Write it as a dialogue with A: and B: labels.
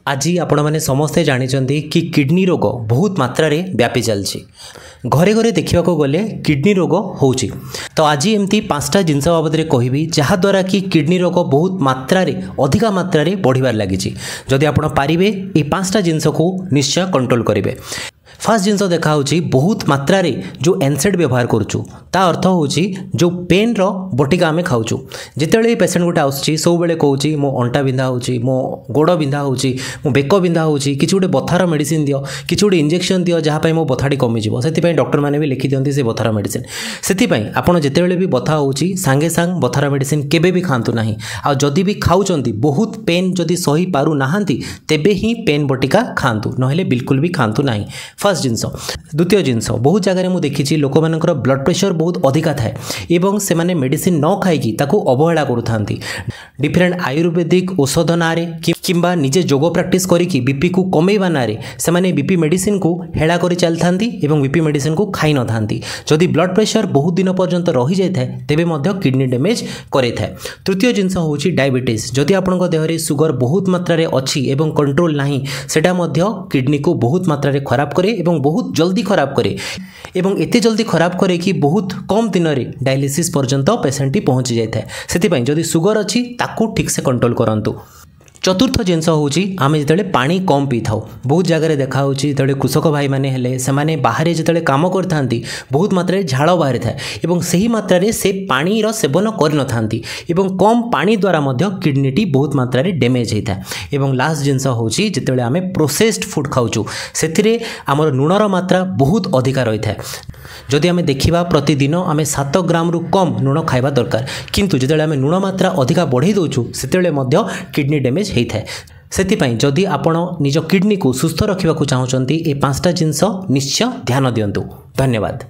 A: आज आपण मैंने समस्ते जानते कि किडनी रोग बहुत मात्रा रे व्यापी चलछि घरे घरे देखा गले किडनी रोग होउछि। तो आज एमती 5टा जिनस बाबद में कहबी जहाद्वारा कि किडनी रोग बहुत मात्रा रे अधिका मात्रा रे बढ़िबार लागिछि। जदि आपण पारिबे ए 5टा जिनस को निश्चय कंट्रोल करेंगे। फास्ट जिनस देखा बहुत मात्रा रे जो एनसेड व्यवहार करुचु ता अर्थ होची जो पेन रो बटिका आमे खाऊचु। जितेबाला पेसेंट गोटे आसुची सब बेले कहूँ मो अंटा बिंधा होची, मो गोड़ बिंधा होची, मो बेक बिंधा होची, किछि गोटे बथार मेडिसिन दियो, किछि गोटे इंजेक्शन दियो जहाँ पे मो बथाटी कमी जिवो। सेति डॉक्टर माने भी लिखि दियंती से बथार मेडिसिन। सेति आपण जितेबाला भी बथा होची सांगे सांग बथार मेडिसिन केबे भी खांतु नाही। आ जदि भी खाउचंती बहुत पेन जदि सही पारु नाहांती तेबे ही पेन बटिका खांतु, नहेले बिल्कुल भी खांतु नाही। फर्स्ट जिनस। द्वितीय जिनस बहुत जगह मुझे देखी लोक मानकर ब्लड प्रेशर बहुत अधिका थाए एवं से माने मेडिसिन न खाई ताकू अवहेला करुथांती। डिफरेंट आयुर्वेदिक औषध नारे किंबा निजे जोग प्रैक्टिस करिकी बीपी को कमेइबा नारे से माने बीपी मेडिसिन को हेला करि चलथांती एवं बीपी मेडिसिन को खाई न थांती। जदि ब्लड प्रेशर बहुत दिन पर्यंत रही जाय थाए तेबे मध्य किडनी डैमेज करे थाए। तृतीय जिनस होची डायबिटीज। जदि आपनक देहरे सुगर बहुत मात्रा रे अछि एवं कंट्रोल नाही सेटा मध्य किडनी को बहुत मात्रा रे खराब करे एवं बहुत जल्दी खराब करे एवं एते जल्दी खराब करे कि बहुत कम दिन रे डायलिसिस पर्यंत पेशेंट पहुंची जाय थाए। सेति पई जदि सुगर अछि ताकू ठीक से कंट्रोल करंतु। चतुर्थ जिनस होची आमे जितेबाला पानी कम पी थाउ। बहुत जगह देखा होची जितेबाला कृषक भाई माने हेले से माने बाहर जितेबाला काम करथांती बहुत मात्रा रे झाड़ बाहर थाए एवं सही मात्रा रे से पानी रो सेवन कर न थांती एवं कम पानी द्वारा मध्य किडनी टी बहुत मात्रा रे डैमेज होता है। एवं लास्ट जिनस होची जितेबाला आमे प्रोसेस्ड फूड खाउचु सेथिरे आमर लुणर मात्रा बहुत अधिका रही थाए। जदि आमे देखिबा प्रतिदिन आमे 7 ग्राम रु कम लुण खाइबा दरकार, किंतु जितेबाला आमे लुण मात्रा अधिका बढ़ाई दउचु सेतेबेले मध्य किडनी डैमेज होता है। जदि आपण निज किडनी को सुस्थ रखा चाहते ए 5टा जिनस निश्चय ध्यान दियंतु। धन्यवाद।